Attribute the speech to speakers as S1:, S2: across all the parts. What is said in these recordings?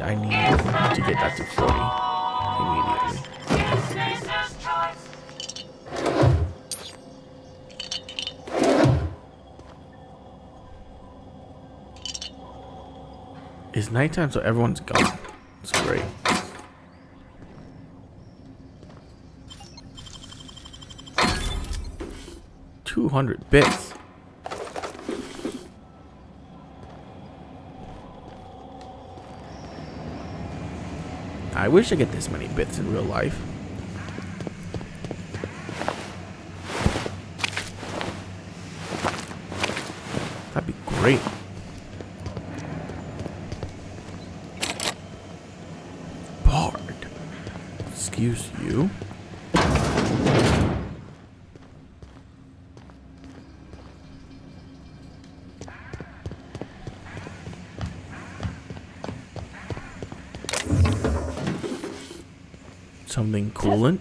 S1: and I need to get that to 40 immediately. It's nighttime, so everyone's gone. It's great. $200 bits. I wish I get this many bits in real life. That'd be great. Bard. Excuse you. Something coolant.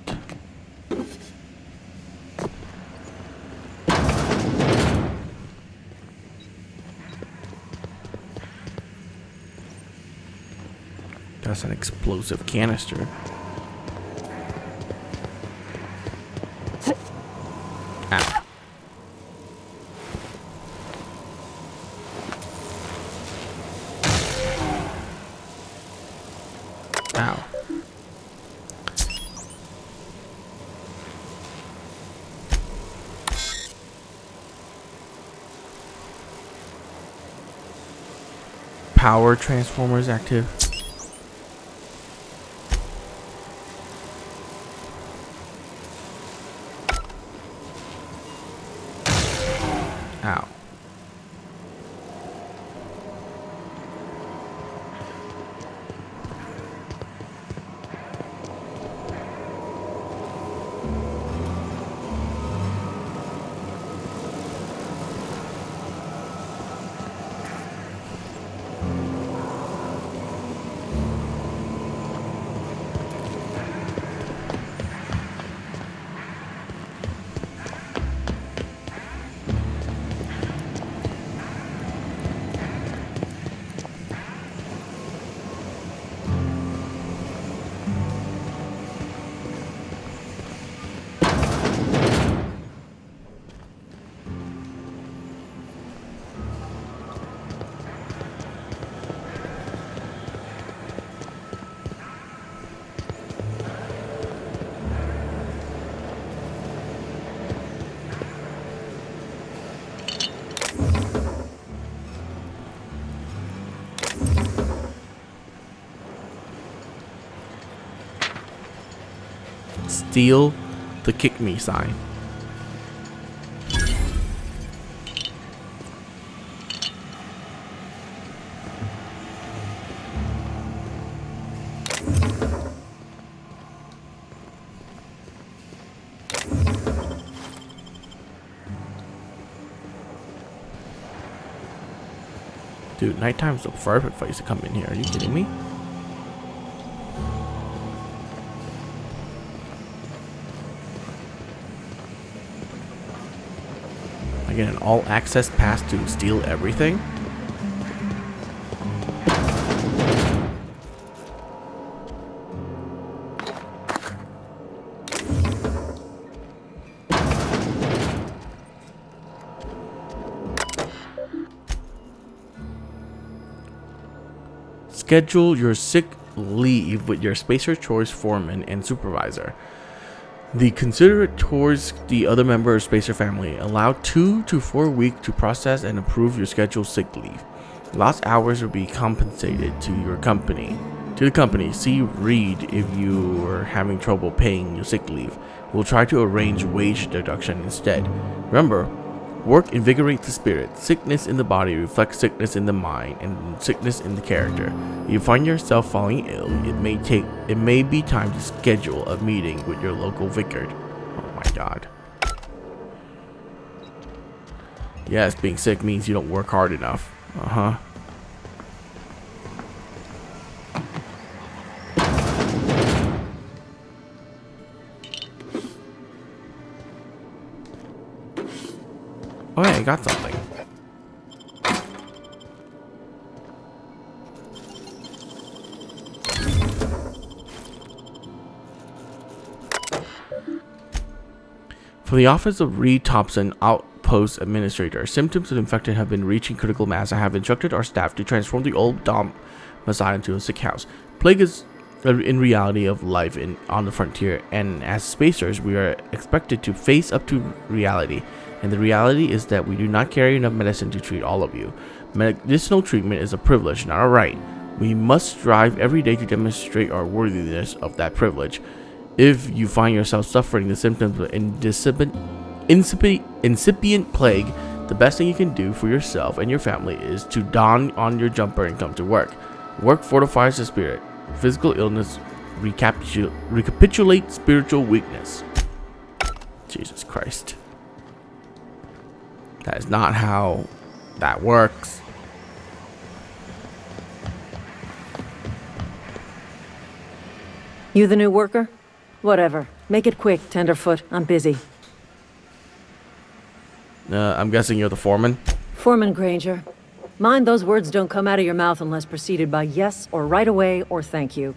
S1: That's an explosive canister. Ow. Ow. Power transformers active. Ow. Steal the kick me sign. Dude, nighttime's the perfect place to come in here. Are you kidding me? I get an all-access pass to steal everything? Schedule your sick leave with your Spacer Choice foreman and supervisor. The considerate towards the other member of Spacer family. Allow 2 to 4 weeks to process and approve your scheduled sick leave. Lost hours will be compensated to your company. To the company, see Reed if you are having trouble paying your sick leave. We'll try to arrange wage deduction instead. Remember, work invigorates the spirit. Sickness in the body reflects sickness in the mind and sickness in the character. If you find yourself falling ill, it may be time to schedule a meeting with your local vicar. Oh my god. Yes, being sick means you don't work hard enough. Uh-huh. Oh yeah, I got something. From the office of Reed Thompson, Outpost Administrator, symptoms of infection have been reaching critical mass. I have instructed our staff to transform the old domicile into a sick house. Plague is in reality of life on the frontier, and as spacers, we are expected to face up to reality. And the reality is that we do not carry enough medicine to treat all of you. Medicinal treatment is a privilege, not a right. We must strive every day to demonstrate our worthiness of that privilege. If you find yourself suffering the symptoms of incipient plague, the best thing you can do for yourself and your family is to don on your jumper and come to work. Work fortifies the spirit. Physical illness recapitulate spiritual weakness. Jesus Christ. That is not how that works.
S2: You the new worker? Whatever. Make it quick, Tenderfoot. I'm busy.
S1: I'm guessing you're the foreman?
S2: Foreman Granger. Mind those words don't come out of your mouth unless preceded by yes or right away or thank you.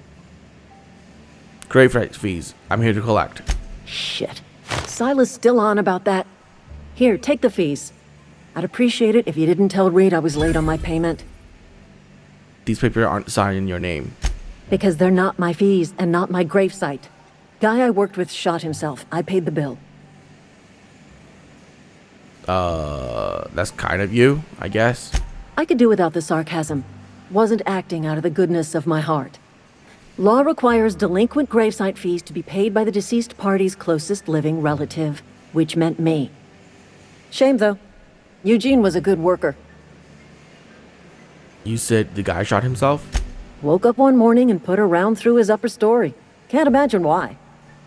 S1: Grave rights fees. I'm here to collect.
S2: Shit. Silas still on about that. Here, take the fees. I'd appreciate it if you didn't tell Reed I was late on my payment.
S1: These papers aren't signed in your name.
S2: Because they're not my fees and not my gravesite. Guy I worked with shot himself. I paid the bill.
S1: That's kind of you, I guess.
S2: I could do without the sarcasm. Wasn't acting out of the goodness of my heart. Law requires delinquent gravesite fees to be paid by the deceased party's closest living relative, which meant me. Shame, though. Eugene was a good worker.
S1: You said the guy shot himself?
S2: Woke up one morning and put a round through his upper story. Can't imagine why.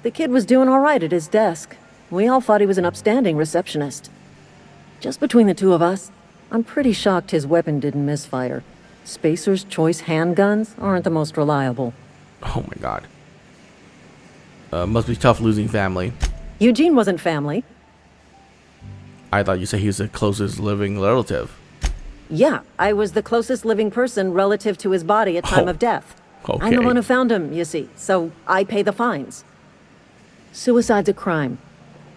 S2: The kid was doing all right at his desk. We all thought he was an upstanding receptionist. Just between the two of us, I'm pretty shocked his weapon didn't misfire. Spacer's Choice handguns aren't the most reliable.
S1: Oh my god. Must be tough losing family.
S2: Eugene wasn't family.
S1: I thought you said he was the closest living relative.
S2: Yeah, I was the closest living person relative to his body at time of death.
S1: Okay.
S2: I'm the one who found him, you see, so I pay the fines. Suicide's a crime.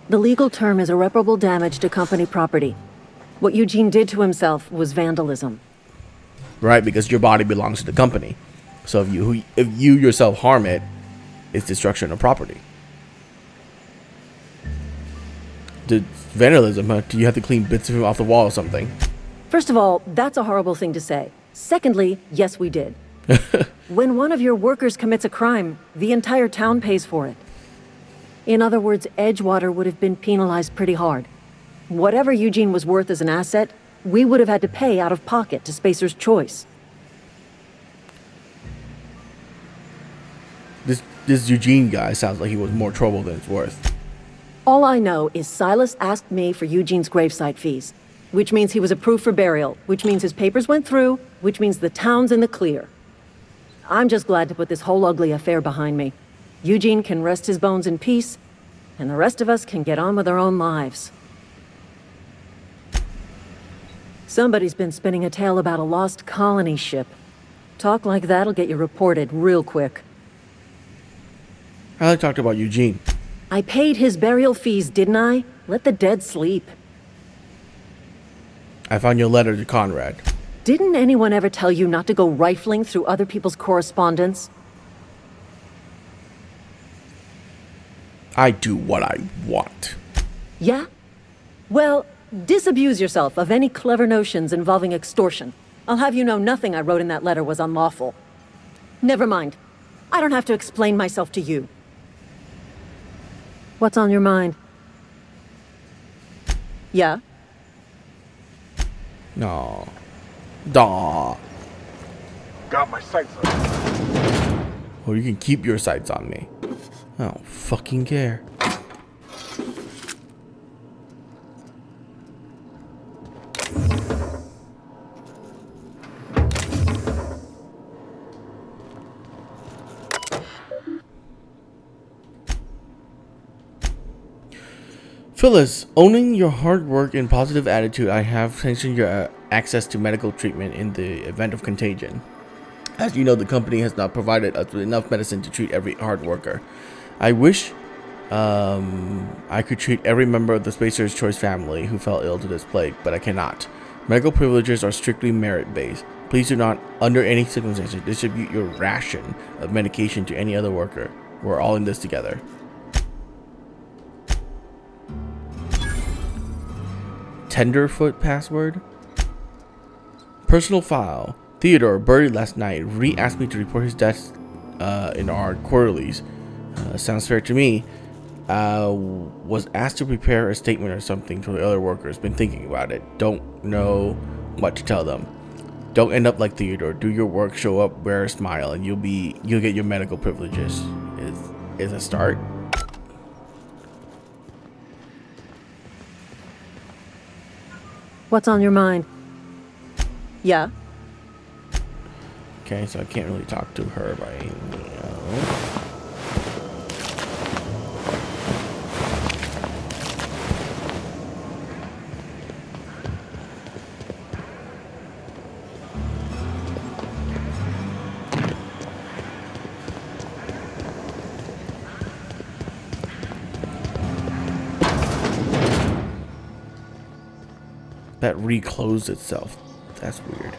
S2: The legal term is irreparable damage to company property. What Eugene did to himself was vandalism.
S1: Right, because your body belongs to the company. So if you yourself harm it, it's destruction of property. The vandalism, huh? Do you have to clean bits of him off the wall or something?
S2: First of all, that's a horrible thing to say. Secondly, yes, we did. When one of your workers commits a crime, the entire town pays for it. In other words, Edgewater would have been penalized pretty hard. Whatever Eugene was worth as an asset, we would have had to pay out of pocket to Spacer's Choice.
S1: This Eugene guy sounds like he was more trouble than it's worth.
S2: All I know is Silas asked me for Eugene's gravesite fees, which means he was approved for burial, which means his papers went through, which means the town's in the clear. I'm just glad to put this whole ugly affair behind me. Eugene can rest his bones in peace, and the rest of us can get on with our own lives. Somebody's been spinning a tale about a lost colony ship. Talk like that'll get you reported real quick.
S1: I talked about Eugene.
S2: I paid his burial fees, didn't I? Let the dead sleep.
S1: I found your letter to Conrad.
S2: Didn't anyone ever tell you not to go rifling through other people's correspondence?
S1: I do what I want.
S2: Yeah? Well, disabuse yourself of any clever notions involving extortion. I'll have you know nothing I wrote in that letter was unlawful. Never mind. I don't have to explain myself to you. What's on your mind? Yeah?
S1: No. Daw.
S3: Got my sights on.
S1: Or you can keep your sights on me. I don't fucking care. Phyllis, owning your hard work and positive attitude, I have sanctioned your access to medical treatment in the event of contagion. As you know, the company has not provided us with enough medicine to treat every hard worker. I wish I could treat every member of the Spacer's Choice family who fell ill to this plague, but I cannot. Medical privileges are strictly merit-based. Please do not, under any circumstances, distribute your ration of medication to any other worker. We're all in this together. Tenderfoot password. Personal file. Theodore, buried last night, asked me to report his death in our quarterlies. Sounds fair to me. Was asked to prepare a statement or something to the other workers. Been thinking about it. Don't know what to tell them. Don't end up like Theodore. Do your work, show up, wear a smile, and you'll get your medical privileges. Is a start.
S2: What's on your mind? Yeah?
S1: Okay, so I can't really talk to her right now. That reclosed itself. That's weird.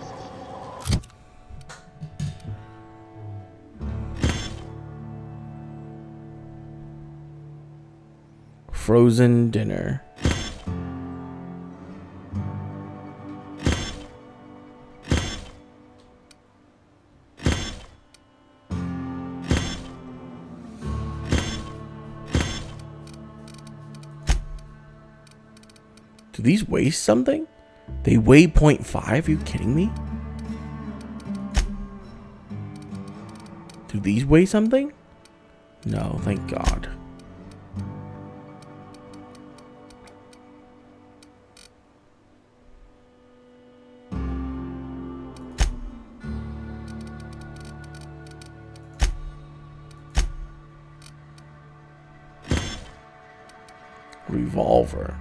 S1: Frozen dinner. Do these weigh something? They weigh 0.5? Are you kidding me? Do these weigh something? No, thank God. Revolver.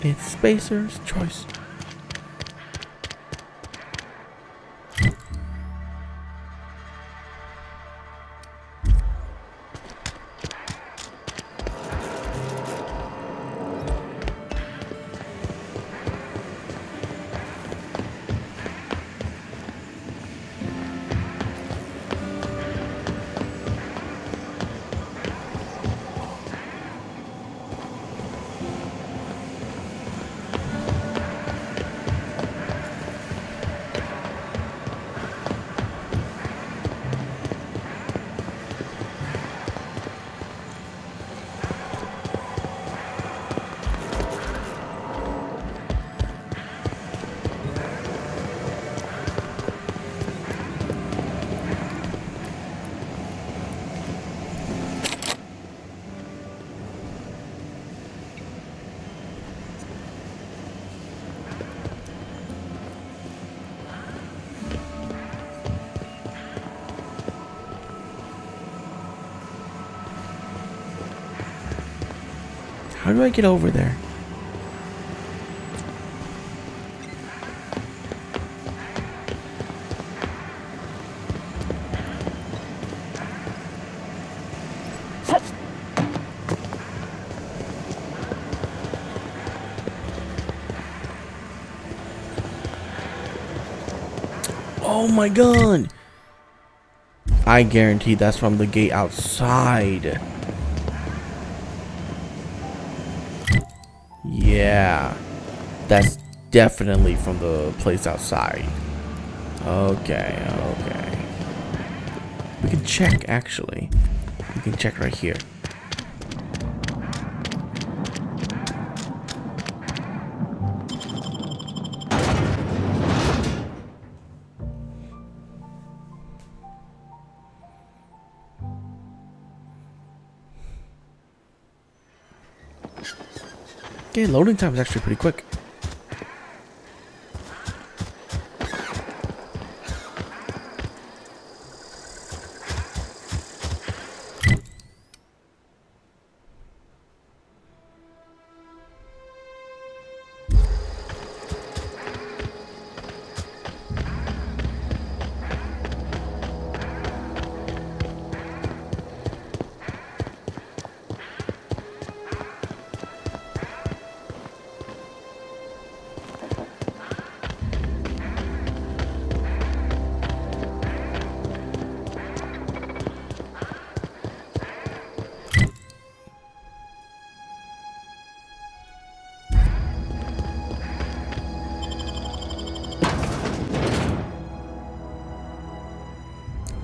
S1: It's Spacer's Choice. How do I get over there? Oh my God! I guarantee that's from the gate outside. Yeah, that's definitely from the place outside. Okay, okay. We can check, actually. We can check right here. Okay, loading time is actually pretty quick.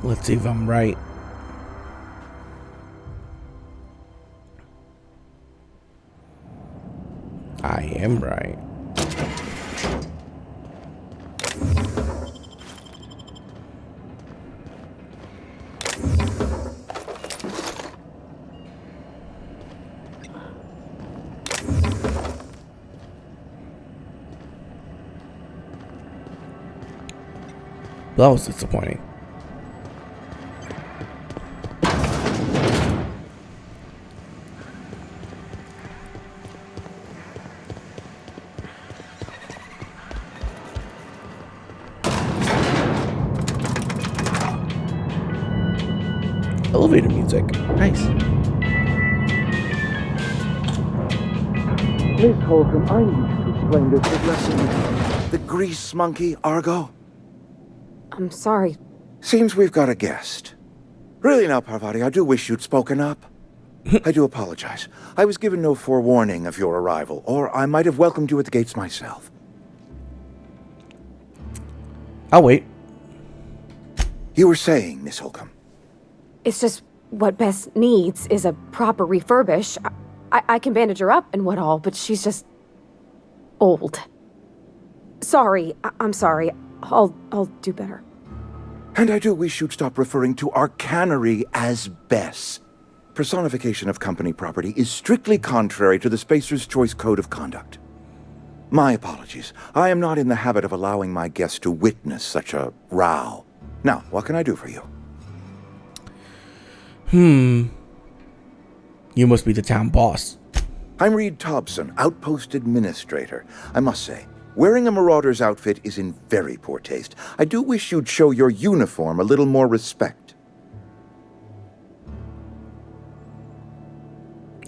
S1: Let's see if I'm right. I am right. That was disappointing. Elevator music. Nice.
S4: Miss Holcomb, I need to explain this addressing the grease monkey, Argo.
S5: I'm sorry.
S4: Seems we've got a guest. Really now, Parvati, I do wish you'd spoken up. I do apologize. I was given no forewarning of your arrival, or I might have welcomed you at the gates myself.
S1: I'll wait.
S4: You were saying, Miss Holcomb.
S5: It's just what Bess needs is a proper refurbish. I can bandage her up and what all, but she's just old. Sorry, I'm sorry. I'll do better.
S4: And I do wish you'd stop referring to our cannery as Bess. Personification of company property is strictly contrary to the Spacer's Choice Code of Conduct. My apologies. I am not in the habit of allowing my guests to witness such a row. Now, what can I do for you?
S1: You must be the town boss.
S4: I'm Reed Thompson, Outpost Administrator. I must say, wearing a marauder's outfit is in very poor taste. I do wish you'd show your uniform a little more respect.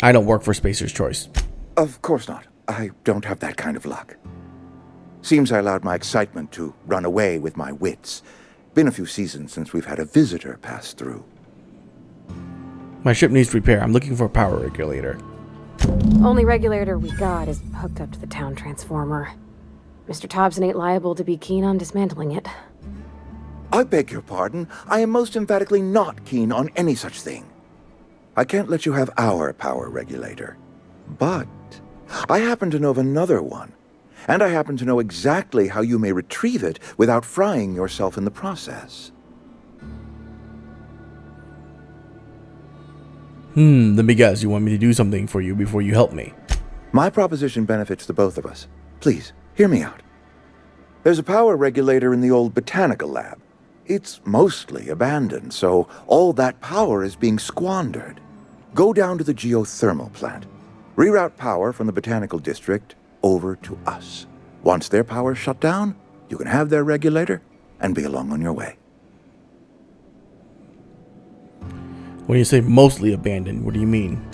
S1: I don't work for Spacer's Choice.
S4: Of course not. I don't have that kind of luck. Seems I allowed my excitement to run away with my wits. Been a few seasons since we've had a visitor pass through.
S1: My ship needs repair. I'm looking for a power regulator.
S5: Only regulator we got is hooked up to the town transformer. Mr. Thompson ain't liable to be keen on dismantling it.
S4: I beg your pardon. I am most emphatically not keen on any such thing. I can't let you have our power regulator. But I happen to know of another one. And I happen to know exactly how you may retrieve it without frying yourself in the process.
S1: Let me guess. You want me to do something for you before you help me?
S4: My proposition benefits the both of us. Please, hear me out. There's a power regulator in the old botanical lab. It's mostly abandoned, so all that power is being squandered. Go down to the geothermal plant. Reroute power from the botanical district over to us. Once their power's shut down, you can have their regulator and be along on your way.
S1: When you say mostly abandoned, what do you mean?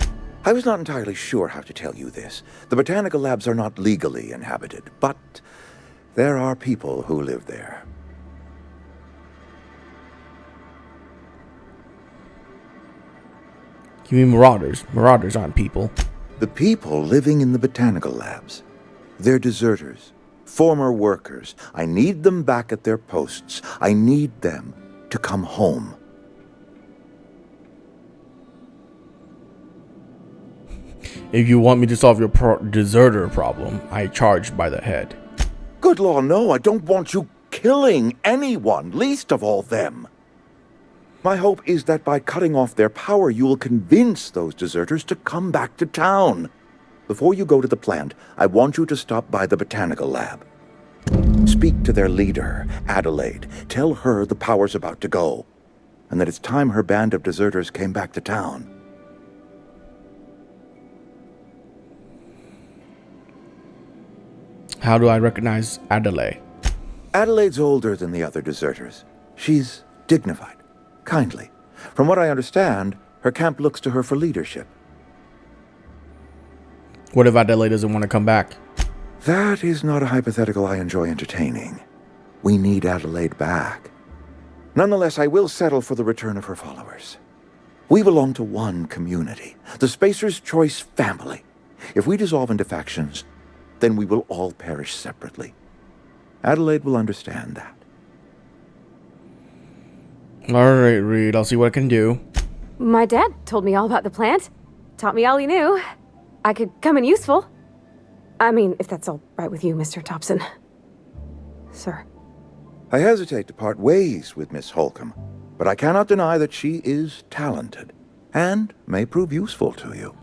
S4: I was not entirely sure how to tell you this. The botanical labs are not legally inhabited, but there are people who live there.
S1: You mean marauders? Marauders aren't people.
S4: The people living in the botanical labs. They're deserters, former workers. I need them back at their posts. I need them to come home.
S1: If you want me to solve your deserter problem, I charge by the head.
S4: Good law, no, I don't want you killing anyone, least of all them. My hope is that by cutting off their power, you will convince those deserters to come back to town. before you go to the plant, I want you to stop by the botanical lab. Speak to their leader, Adelaide. Tell her the power's about to go, and that it's time her band of deserters came back to town.
S1: How do I recognize Adelaide?
S4: Adelaide's older than the other deserters. She's dignified, kindly. From what I understand, her camp looks to her for leadership.
S1: What if Adelaide doesn't want to come back?
S4: That is not a hypothetical I enjoy entertaining. We need Adelaide back. Nonetheless, I will settle for the return of her followers. We belong to one community, the Spacer's Choice family. If we dissolve into factions, then we will all perish separately. Adelaide will understand that.
S1: Alright, Reed, I'll see what I can do.
S5: My dad told me all about the plant. Taught me all he knew. I could come in useful. I mean, if that's all right with you, Mr. Thompson. Sir.
S4: I hesitate to part ways with Miss Holcomb, but I cannot deny that she is talented and may prove useful to you.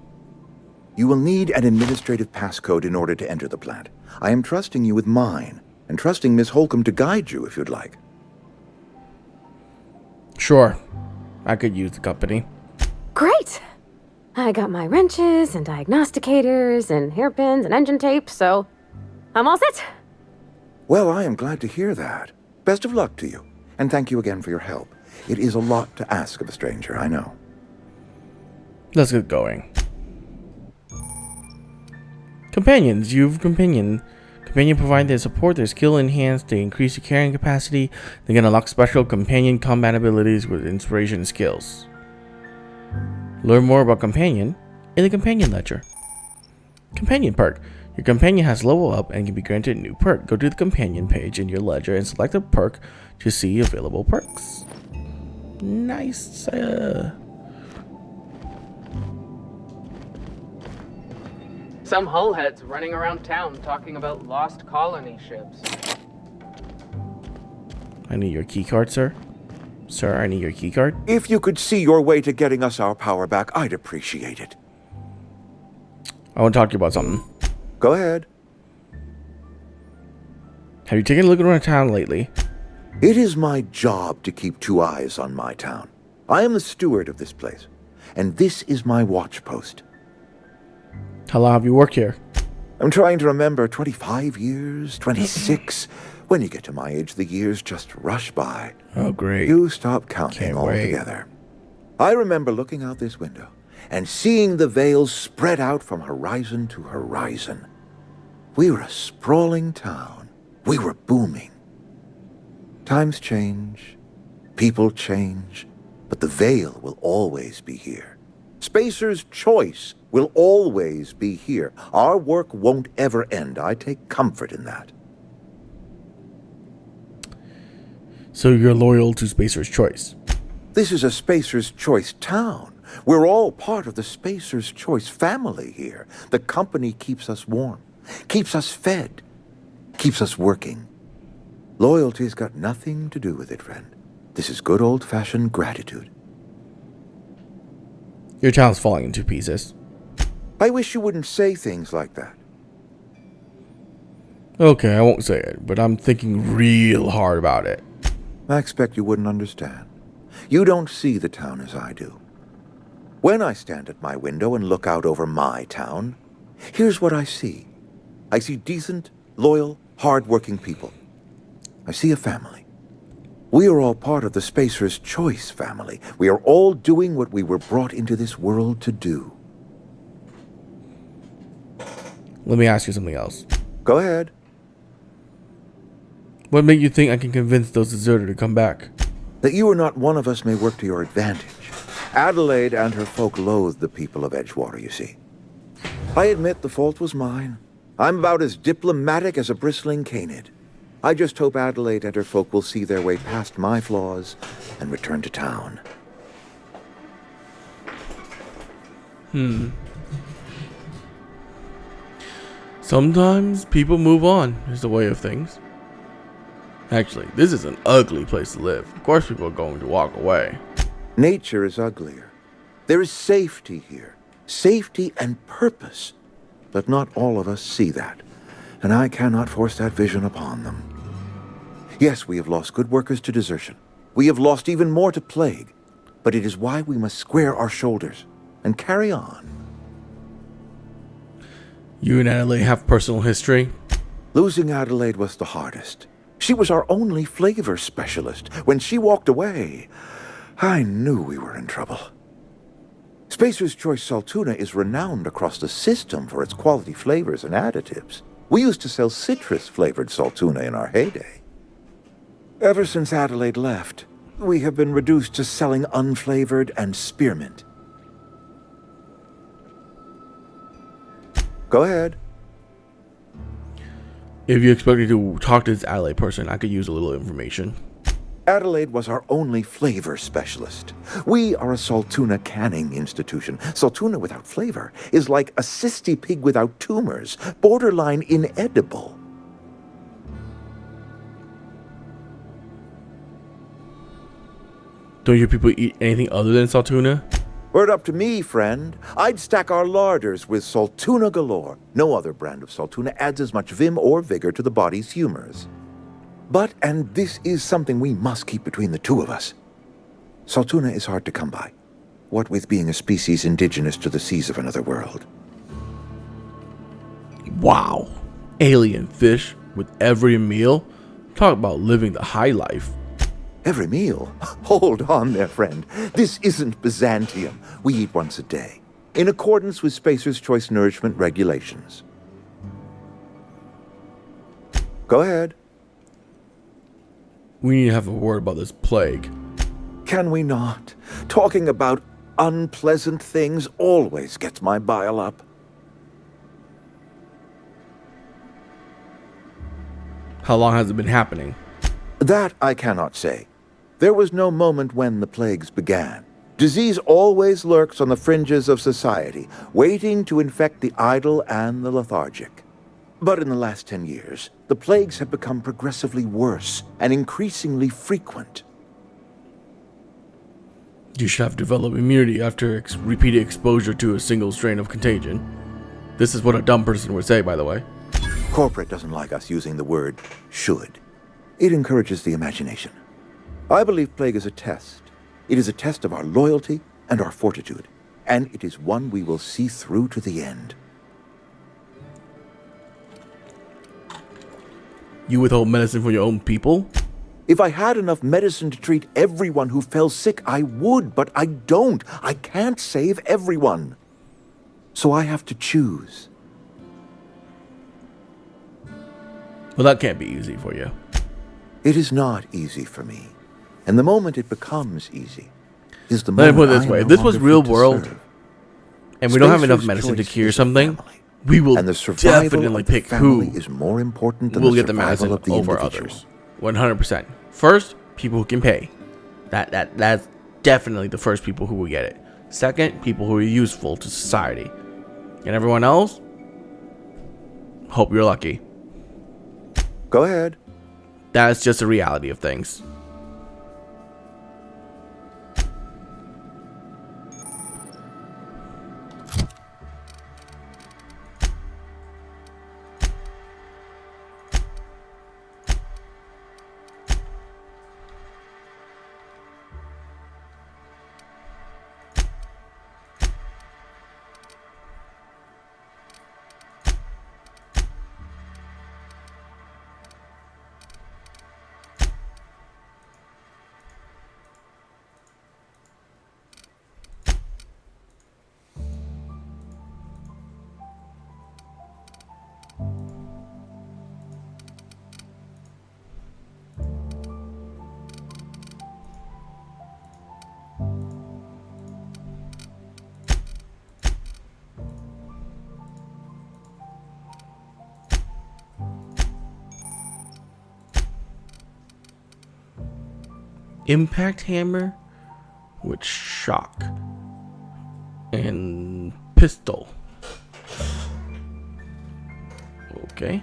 S4: You will need an administrative passcode in order to enter the plant. I am trusting you with mine, and trusting Miss Holcomb to guide you if you'd like.
S1: Sure. I could use the company.
S5: Great! I got my wrenches and diagnosticators and hairpins and engine tape, so I'm all set.
S4: Well, I am glad to hear that. Best of luck to you, and thank you again for your help. It is a lot to ask of a stranger, I know.
S1: Let's get going. Companions. You've Companion provide their support, their skill enhanced, they increase your carrying capacity, they can unlock special companion combat abilities with inspiration skills. Learn more about Companion in the Companion Ledger. Companion perk. Your companion has level up and can be granted a new perk. Go to the Companion page in your ledger and select a perk to see available perks. Nice.
S6: Some hullheads running around town talking about lost colony ships.
S1: I need your keycard, sir. Sir, I need your keycard.
S4: If you could see your way to getting us our power back, I'd appreciate it.
S1: I want to talk to you about something.
S4: Go ahead.
S1: Have you taken a look around town lately?
S4: It is my job to keep two eyes on my town. I am the steward of this place, and this is my watch post.
S1: How long have you worked here?
S4: I'm trying to remember, 25 years, 26. When you get to my age, the years just rush by.
S1: Oh, great.
S4: You stop counting
S1: Can't wait.
S4: altogether. I remember looking out this window and seeing the veils spread out from horizon to horizon. We were a sprawling town. We were booming. Times change, people change, but the veil will always be here. Spacer's Choice will always be here. Our work won't ever end. I take comfort in that.
S1: So you're loyal to Spacer's Choice.
S4: This is a Spacer's Choice town. We're all part of the Spacer's Choice family here. The company keeps us warm, keeps us fed, keeps us working. Loyalty's got nothing to do with it, friend. This is good old-fashioned gratitude.
S1: Your town's falling into pieces.
S4: I wish you wouldn't say things like that.
S1: Okay, I won't say it, but I'm thinking real hard about it.
S4: I expect you wouldn't understand. You don't see the town as I do. When I stand at my window and look out over my town, here's what I see. I see decent, loyal, hard-working people. I see a family. We are all part of the Spacer's Choice family. We are all doing what we were brought into this world to do.
S1: Let me ask you something else.
S4: Go ahead.
S1: What made you think I can convince those deserters to come back?
S4: That you are not one of us may work to your advantage. Adelaide and her folk loathe the people of Edgewater, you see. I admit the fault was mine. I'm about as diplomatic as a bristling canid. I just hope Adelaide and her folk will see their way past my flaws and return to town.
S1: Sometimes people move on, is the way of things. Actually, this is an ugly place to live. Of course people are going to walk away.
S4: Nature is uglier. There is safety here. Safety and purpose. but not all of us see that, and I cannot force that vision upon them. Yes, we have lost good workers to desertion. We have lost even more to plague, but it is why we must square our shoulders and carry on.
S1: You and Adelaide have personal history?
S4: Losing Adelaide was the hardest. She was our only flavor specialist. When she walked away, I knew we were in trouble. Spacer's Choice Saltuna is renowned across the system for its quality flavors and additives. We used to sell citrus-flavored Saltuna in our heyday. Ever since Adelaide left, we have been reduced to selling unflavored and spearmint. Go ahead.
S1: If you expect me to talk to this Adelaide person, I could use a little information.
S4: Adelaide was our only flavor specialist. We are a Saltuna canning institution. Saltuna without flavor is like a cysty pig without tumors, borderline inedible.
S1: Don't your people eat anything other than Saltuna?
S4: Were it up to me, friend, I'd stack our larders with Saltuna galore. No other brand of Saltuna adds as much vim or vigor to the body's humors. But, and this is something we must keep between the two of us, Saltuna is hard to come by, what with being a species indigenous to the seas of another world.
S1: Wow. Alien fish with every meal? Talk about living the high life.
S4: Every meal? Hold on there, friend. This isn't Byzantium. We eat once a day, in accordance with Spacer's Choice nourishment regulations. Go ahead.
S1: We need to have a word about this plague.
S4: Can we not? Talking about unpleasant things always gets my bile up.
S1: How long has it been happening?
S4: That I cannot say. There was no moment when the plagues began. Disease always lurks on the fringes of society, waiting to infect the idle and the lethargic. But in the last 10 years, the plagues have become progressively worse and increasingly frequent.
S1: You should have developed immunity after repeated exposure to a single strain of contagion. This is what a dumb person would say, by the way.
S4: Corporate doesn't like us using the word should. It encourages the imagination. I believe plague is a test. It is a test of our loyalty and our fortitude, and it is one we will see through to the end.
S1: You withhold medicine for your own people?
S4: If I had enough medicine to treat everyone who fell sick, I would, but I don't. I can't save everyone. So I have to choose.
S1: Well, that can't be easy for you.
S4: It is not easy for me. And the moment it becomes easy is the
S1: Let me
S4: moment
S1: put it this
S4: I am
S1: way. If
S4: no
S1: this was
S4: longer
S1: real
S4: fit to
S1: world,
S4: serve.
S1: and we don't have enough
S4: Spacer's
S1: medicine to
S4: choice
S1: cure
S4: is
S1: something,
S4: family.
S1: we will
S4: And the survival
S1: definitely
S4: of the
S1: pick
S4: family
S1: who
S4: is more important than
S1: will
S4: the
S1: get the
S4: survival
S1: medicine
S4: of the
S1: over
S4: individual.
S1: others. 100%. First, people who can pay. That's definitely the first people who will get it. Second, people who are useful to society. And everyone else, hope you're lucky.
S4: Go ahead.
S1: That's just the reality of things. Impact hammer with shock and pistol. Okay.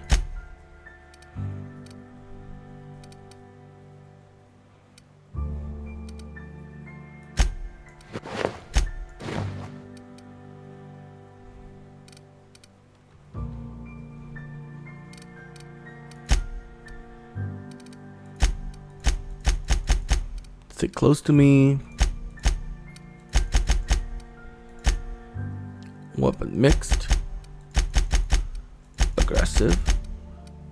S1: Sit close to me. Weapon mixed. Aggressive.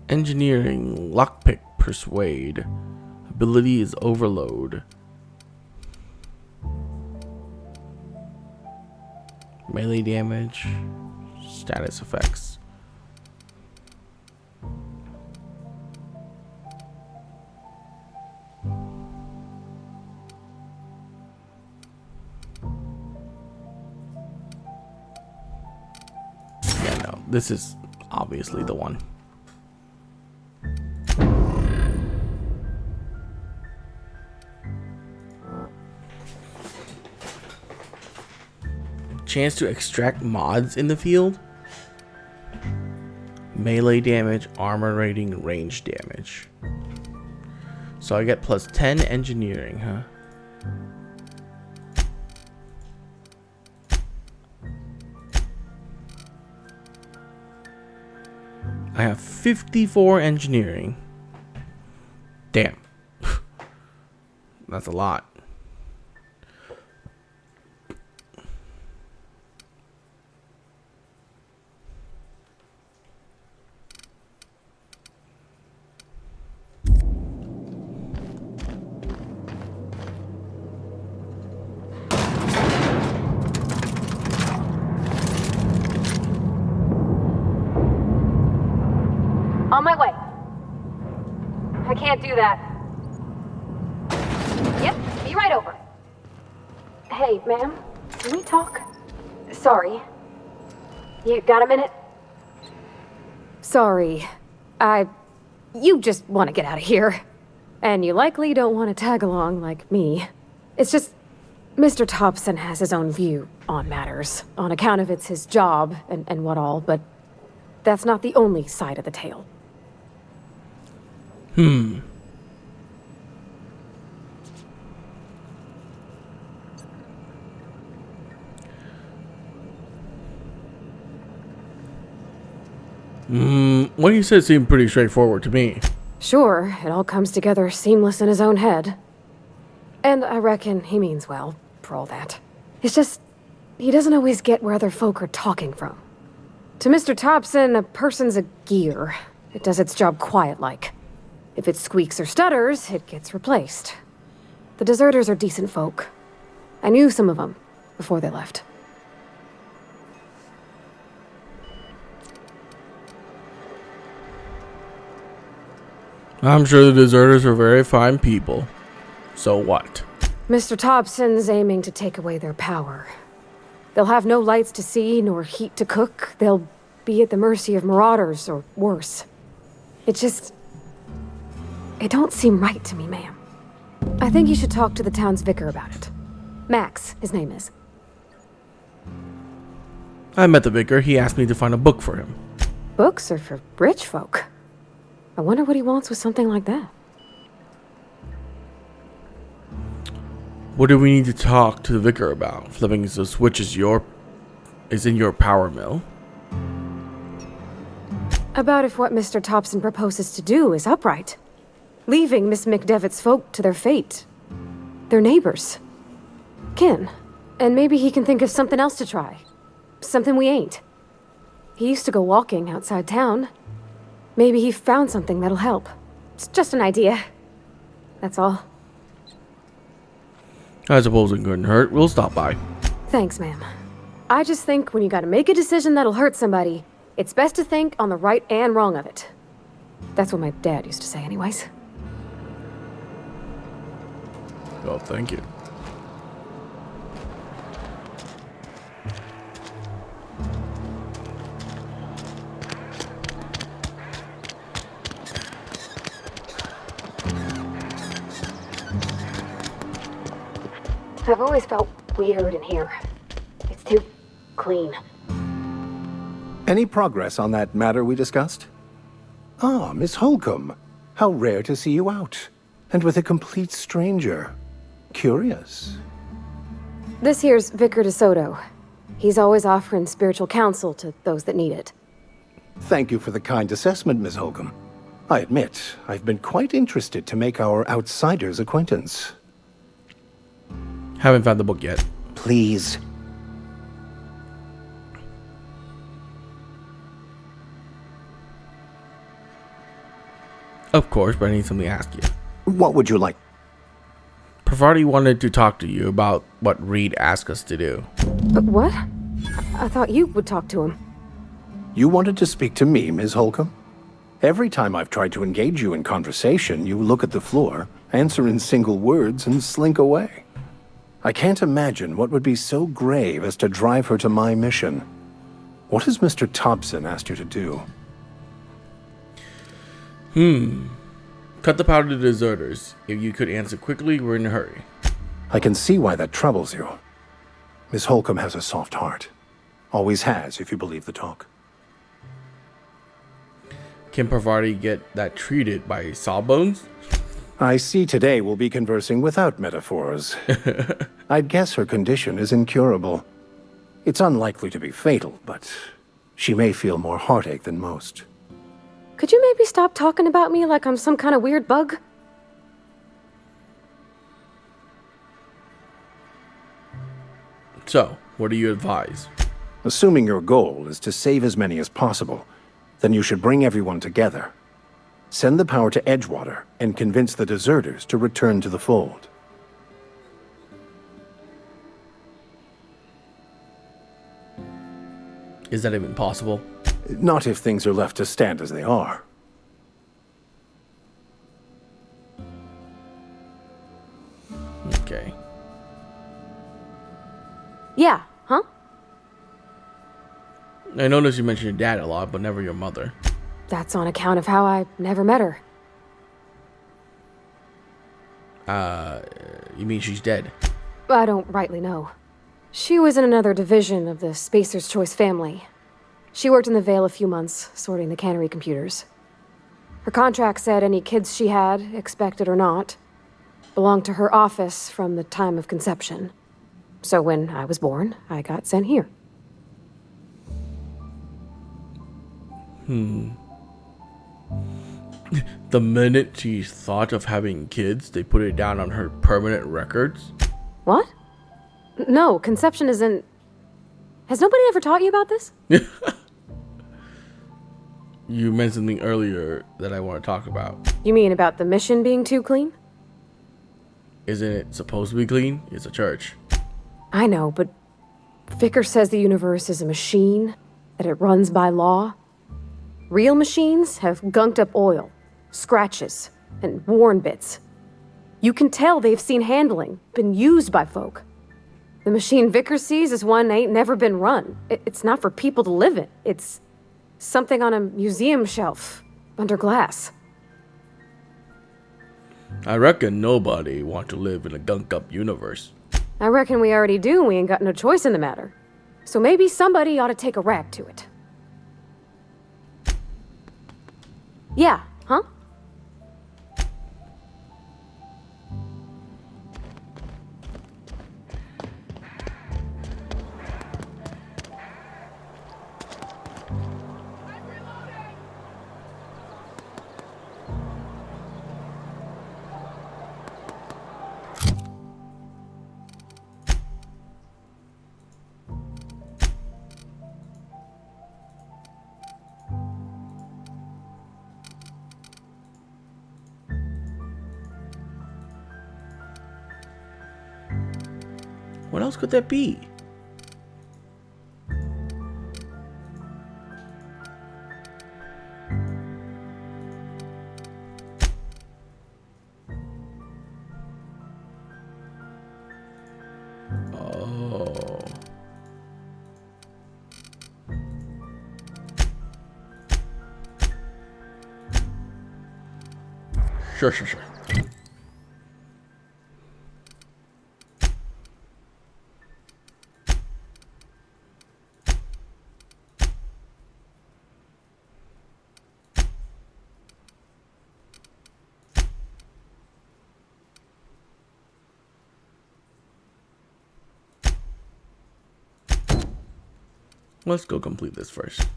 S1: Engineering. Lockpick. Persuade. Ability is overload. Melee damage. Status effects. Yeah, no, this is obviously the one. Chance to extract mods in the field. Melee damage, armor rating, range damage. So I get plus 10 engineering, huh? I have 54 engineering. Damn. That's a lot.
S5: On my way. I can't do that. Yep, be right over. Hey, ma'am, can we talk? Sorry. You got a minute? Sorry. You just want to get out of here. And you likely don't want to tag along like me. It's just, Mr. Thompson has his own view on matters, on account of it's his job and what all, but that's not the only side of the tale.
S1: What you said seemed pretty straightforward to me.
S5: Sure, it all comes together seamless in his own head. And I reckon he means well, for all that. It's just, he doesn't always get where other folk are talking from. To Mr. Thompson, a person's a gear. It does its job quiet-like. If it squeaks or stutters, it gets replaced. The deserters are decent folk. I knew some of them before they left.
S1: I'm sure the deserters are very fine people. So what?
S5: Mr. Thompson's aiming to take away their power. They'll have no lights to see, nor heat to cook. They'll be at the mercy of marauders, or worse. It don't seem right to me, ma'am. I think you should talk to the town's vicar about it. Max, his name is.
S1: I met the vicar. He asked me to find a book for him.
S5: Books are for rich folk. I wonder what he wants with something like that.
S1: What do we need to talk to the vicar about? Flipping the switch is in your power mill.
S5: About if what Mr. Thompson proposes to do is upright. Leaving Miss McDevitt's folk to their fate. Their neighbors. Kin. And maybe he can think of something else to try. Something we ain't. He used to go walking outside town. Maybe he found something that'll help. It's just an idea. That's all.
S1: I suppose it couldn't hurt. We'll stop by.
S5: Thanks, ma'am. I just think when you gotta make a decision that'll hurt somebody, it's best to think on the right and wrong of it. That's what my dad used to say anyways.
S1: Well, thank you.
S5: I've always felt weird in here. It's too clean.
S7: Any progress on that matter we discussed? Ah, Miss Holcomb. How rare to see you out. And with a complete stranger. Curious.
S5: This here's Vicar DeSoto. He's always offering spiritual counsel to those that need it.
S7: Thank you for the kind assessment, Miss Holcomb. I admit, I've been quite interested to make our outsider's acquaintance.
S1: Haven't found the book yet.
S7: Please.
S1: Of course, but I need something to ask you.
S7: What would you like?
S1: Parvati wanted to talk to you about what Reed asked us to do.
S5: But what? I thought you would talk to him.
S7: You wanted to speak to me, Ms. Holcomb? Every time I've tried to engage you in conversation, you look at the floor, answer in single words, and slink away. I can't imagine what would be so grave as to drive her to my mission. What has Mr. Thompson asked you to do?
S1: Cut the powder to deserters. If you could answer quickly, we're in a hurry.
S7: I can see why that troubles you. Miss Holcomb has a soft heart. Always has, if you believe the talk.
S1: Can Parvati get that treated by Sawbones?
S7: I see today we'll be conversing without metaphors. I'd guess her condition is incurable. It's unlikely to be fatal, but she may feel more heartache than most.
S5: Could you maybe stop talking about me like I'm some kind of weird bug?
S1: So, what do you advise?
S7: Assuming your goal is to save as many as possible, then you should bring everyone together. Send the power to Edgewater and convince the deserters to return to the fold.
S1: Is that even possible?
S7: Not if things are left to stand as they are.
S1: Okay.
S5: Yeah, huh?
S1: I noticed you mentioned your dad a lot, but never your mother.
S5: That's on account of how I never met her.
S1: You mean she's dead?
S5: I don't rightly know. She was in another division of the Spacer's Choice family. She worked in the Vale a few months, sorting the cannery computers. Her contract said any kids she had, expected or not, belonged to her office from the time of conception. So when I was born, I got sent here.
S1: The minute she thought of having kids, they put it down on her permanent records.
S5: What? No, conception isn't... Has nobody ever taught you about this?
S1: You mentioned something earlier that I want to talk about.
S5: You mean about the mission being too clean?
S1: Isn't it supposed to be clean? It's a church.
S5: I know, but Vickers says the universe is a machine, that it runs by law. Real machines have gunked up oil, scratches, and worn bits. You can tell they've seen handling, been used by folk. The machine Vickers sees is one ain't never been run. It's not for people to live in. It's something on a museum shelf, under glass.
S1: I reckon nobody want to live in a gunk-up universe.
S5: I reckon we already do, and we ain't got no choice in the matter. So maybe somebody ought to take a rag to it. Yeah, huh?
S1: What else could that be? Oh. Sure. Let's go complete this first.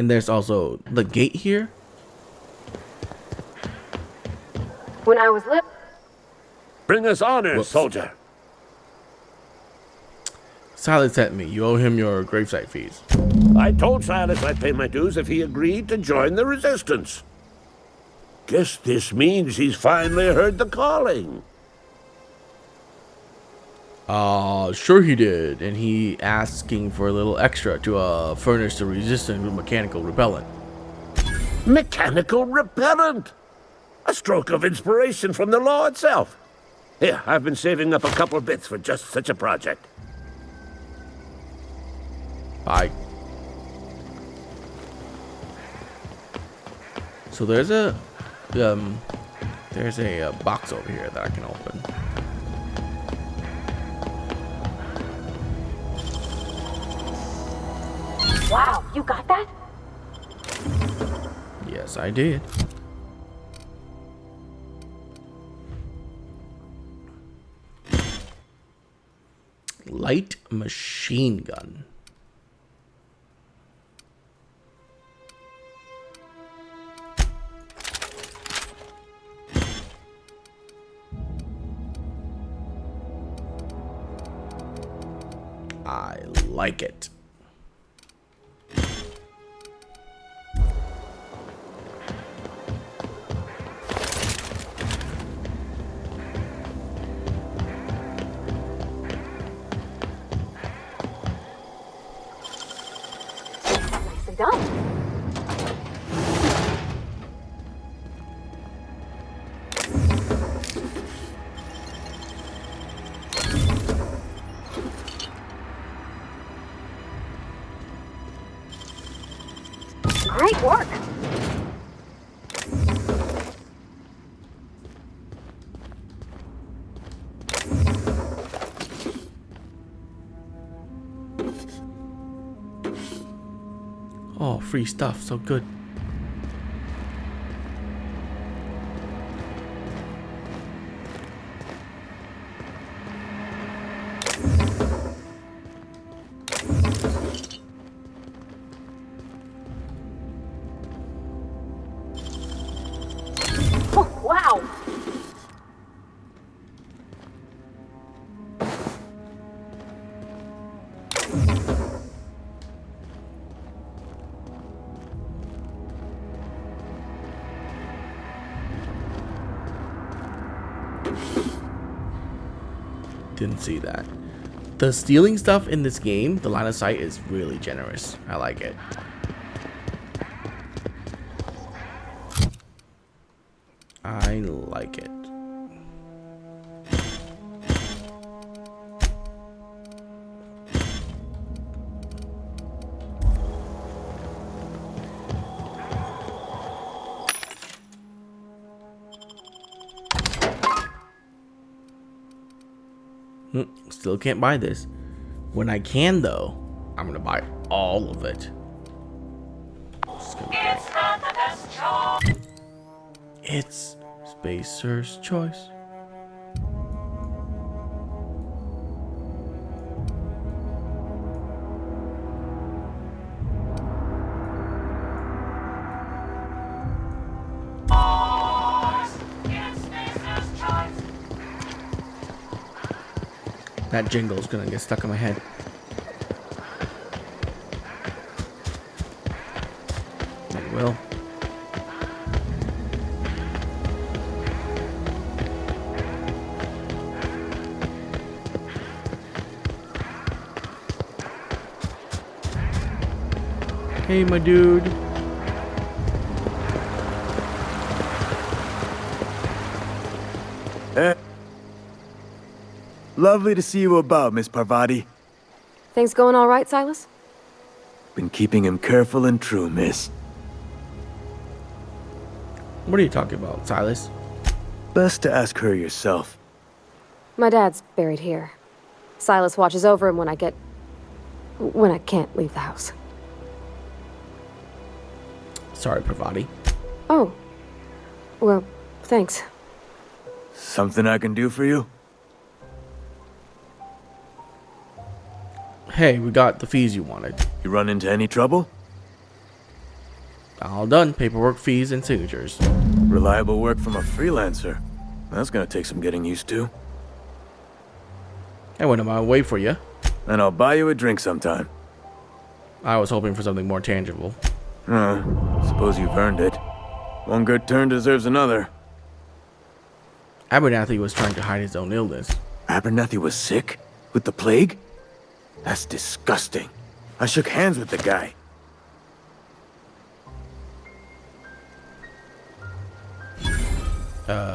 S1: And there's also the gate here.
S5: When I was little.
S8: Bring us honor,
S1: Whoops.
S8: soldier.
S1: Silas sent me. You owe him your gravesite fees.
S8: I told Silas I'd pay my dues if he agreed to join the resistance. Guess this means he's finally heard the calling.
S1: Sure he did. And he asking for a little extra to furnish the resistance with mechanical repellent.
S8: Mechanical repellent! A stroke of inspiration from the law itself. Here, I've been saving up a couple bits for just such a project.
S1: Bye. So there's a box over here that I can open.
S5: Wow, you got that?
S1: Yes, I did. Light machine gun. I like it.
S5: Nicely done. Great work.
S1: Oh, free stuff, so good.
S5: Oh, wow.
S1: Didn't see that. The stealing stuff in this game, the line of sight is really generous. I like it. I like it. Still can't buy this. When I can, though, I'm gonna buy all of it. It's Spacer's choice. That jingle is gonna get stuck in my head. It will. Hey, my dude.
S9: Lovely to see you about, Miss Parvati.
S5: Things going all right, Silas?
S9: Been keeping him careful and true, miss.
S1: What are you talking about, Silas?
S9: Best to ask her yourself.
S5: My dad's buried here. Silas watches over him when I can't leave the house.
S1: Sorry, Parvati.
S5: Oh. Well, thanks.
S9: Something I can do for you?
S1: Hey, we got the fees you wanted.
S9: You run into any trouble?
S1: All done. Paperwork, fees, and signatures.
S9: Reliable work from a freelancer. That's gonna take some getting used to.
S1: I went on my way for you.
S9: And I'll buy you a drink sometime.
S1: I was hoping for something more tangible.
S9: Suppose you've earned it. One good turn deserves another.
S1: Abernathy was trying to hide his own illness.
S9: Abernathy was sick? With the plague? That's disgusting. I shook hands with the guy.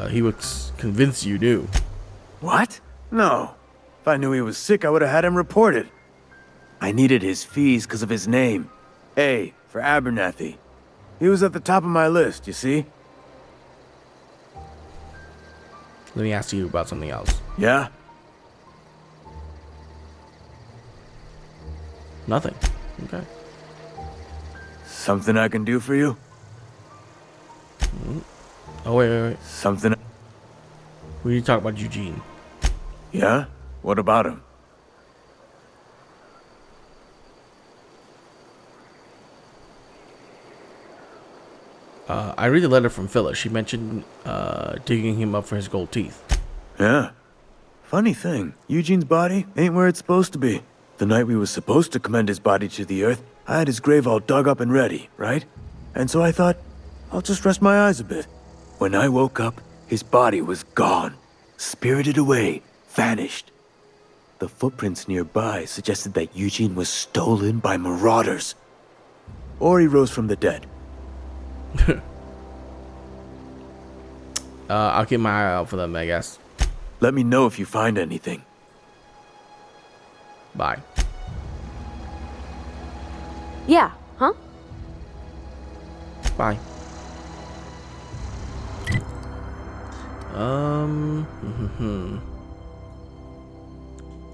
S1: He was convinced you knew.
S9: What? No. If I knew he was sick, I would have had him reported. I needed his fees because of his name. A for Abernathy. He was at the top of my list, you see?
S1: Let me ask you about something else.
S9: Yeah?
S1: Nothing. Okay.
S9: Something I can do for you?
S1: Oh, wait.
S9: Something...
S1: We need to talk about Eugene.
S9: Yeah? What about him?
S1: I read the letter from Phyllis. She mentioned digging him up for his gold teeth.
S9: Yeah. Funny thing, Eugene's body ain't where it's supposed to be. The night we was supposed to commend his body to the earth, I had his grave all dug up and ready, right? And so I thought, I'll just rest my eyes a bit. When I woke up, his body was gone. Spirited away, vanished. The footprints nearby suggested that Eugene was stolen by marauders. Or he rose from the dead.
S1: I'll keep my eye out for them, I guess.
S9: Let me know if you find anything.
S1: Bye.
S5: Yeah, huh?
S1: Bye.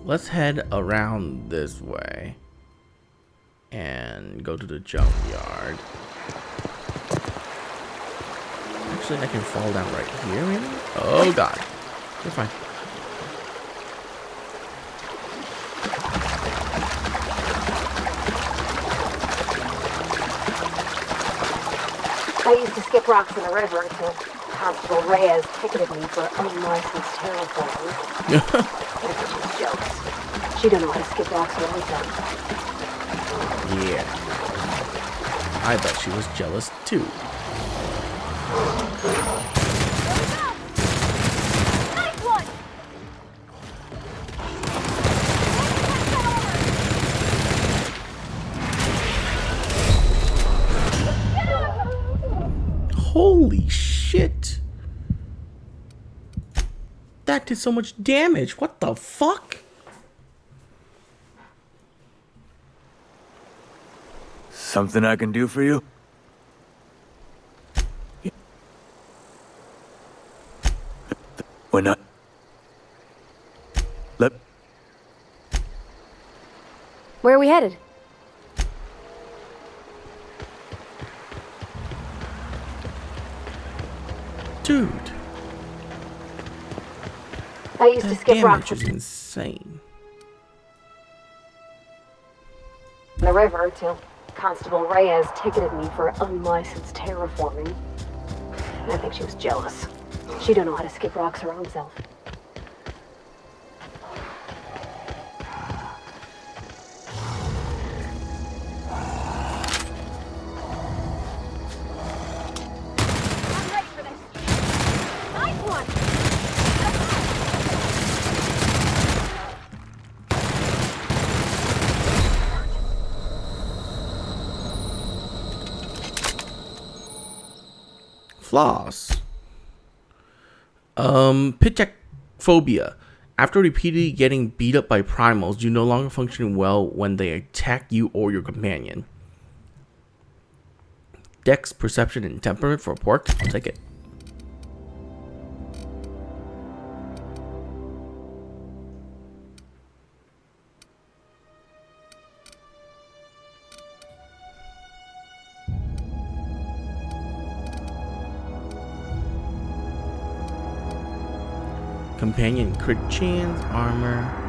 S1: Let's head around this way and go to the junkyard. Actually, I can fall down right here, maybe? Oh god. You're fine.
S5: I used to skip rocks in the river until Constable Reyes ticketed me for unlicensed terraforming. I think she's jealous. She don't know how to skip rocks her own self.
S1: Yeah. I bet she was jealous too. Holy shit. That did so much damage. What the fuck?
S9: Something I can do for you? When I...
S5: Where are we headed?
S1: Dude.
S5: I used to
S1: That
S5: skip rocks
S1: damage is insane.
S5: in the river till Constable Reyes ticketed me for unlicensed terraforming. I think she was jealous. She don't know how to skip rocks her own self.
S1: Flaws. Pitchphobia. After repeatedly getting beat up by primals, you no longer function well when they attack you or your companion. Dex, perception, and temperament for pork. I'll take it. Companion crit chance, armor.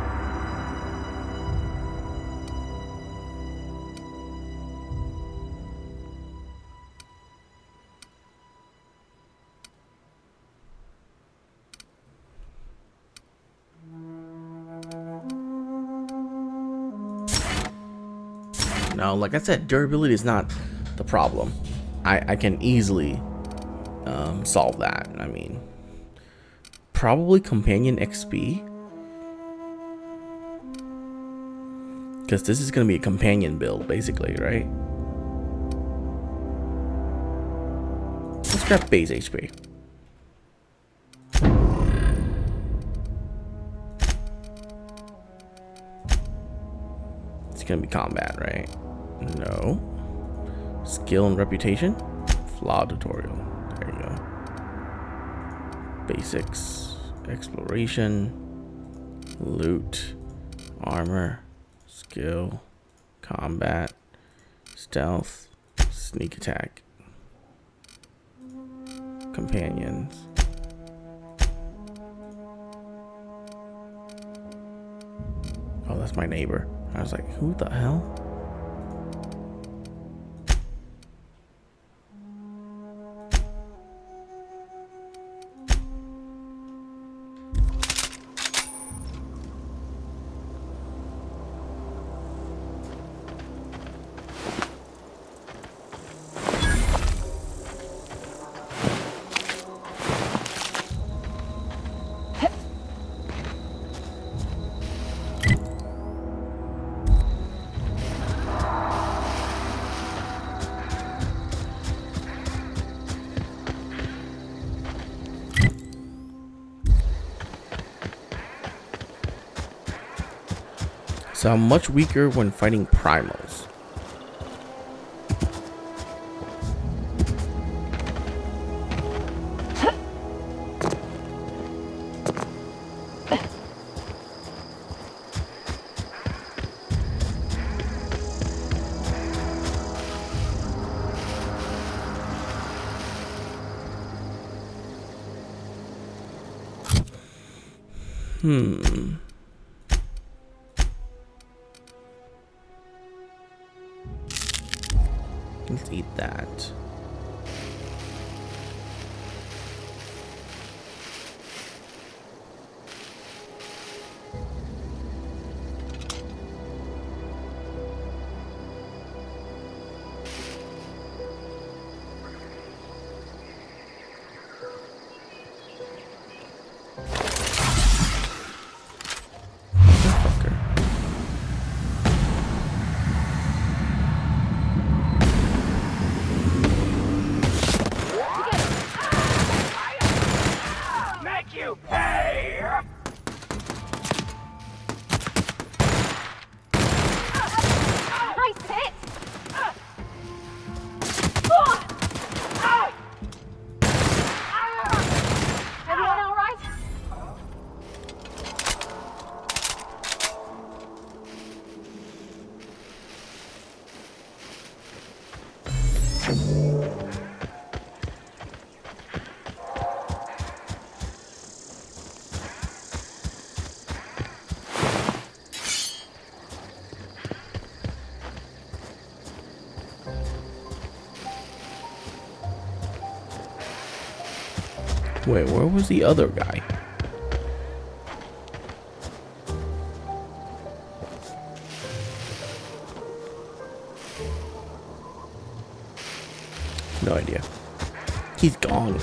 S1: know, like I said, durability is not the problem. I can easily solve that. I mean, probably companion XP, because this is going to be a companion build basically, right? Let's grab base HP. It's going to be combat, right? No. Skill and reputation. Flaw tutorial. There you go. Basics. Exploration. Loot. Armor. Skill. Combat. Stealth. Sneak attack. Companions. Oh, that's my neighbor. I was like, who the hell? So I'm much weaker when fighting primals. Let's eat that. Wait, where was the other guy? No idea. He's gone.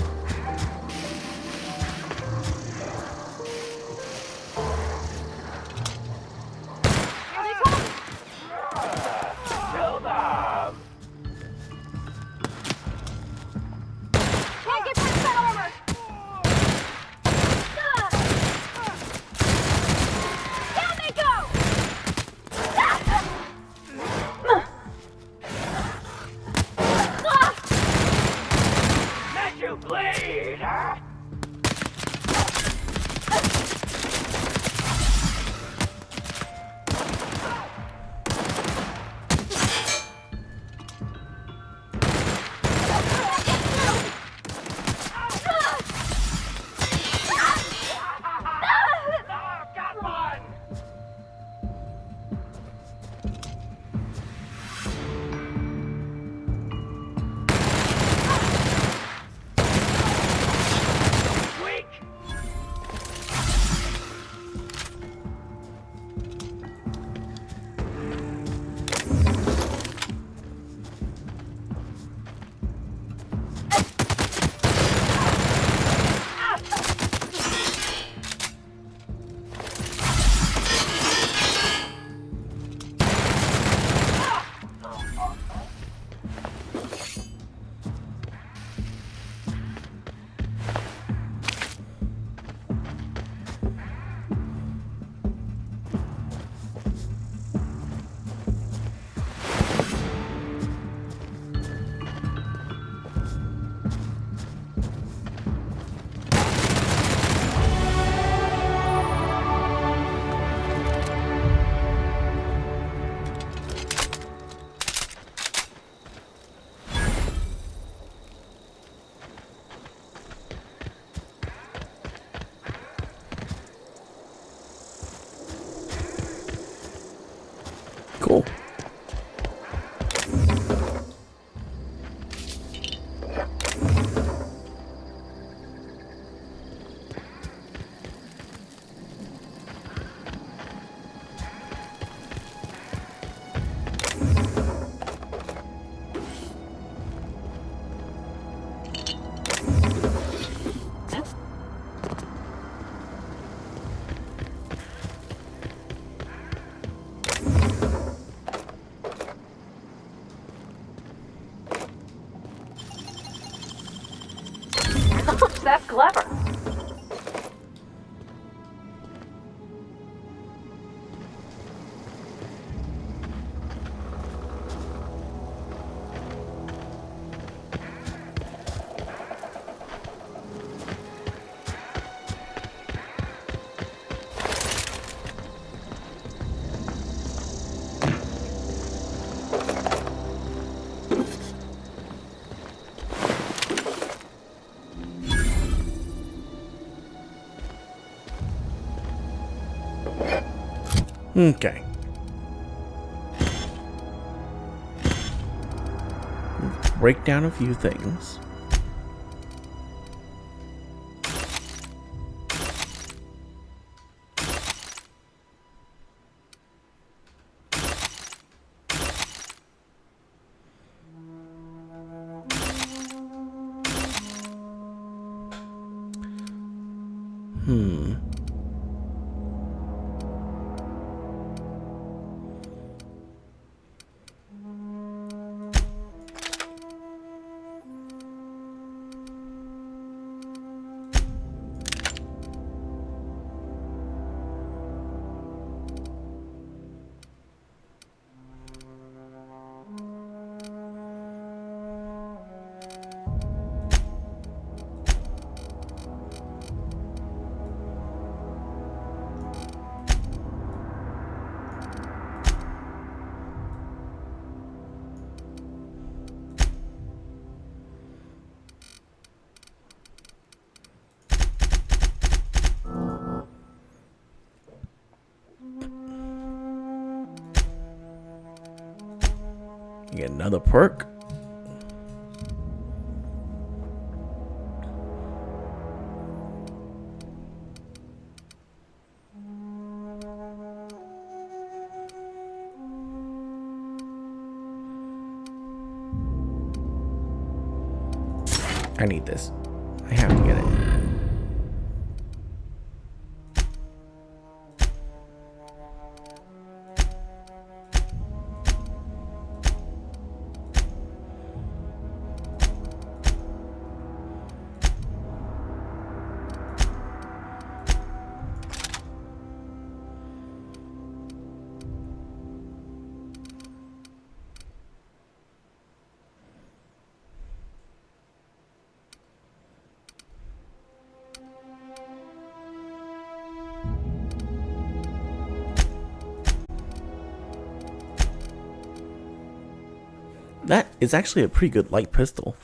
S10: Please!
S2: That's clever.
S1: Okay. Break down a few things. Get another perk. I need this. I have to get it. That is actually a pretty good light pistol.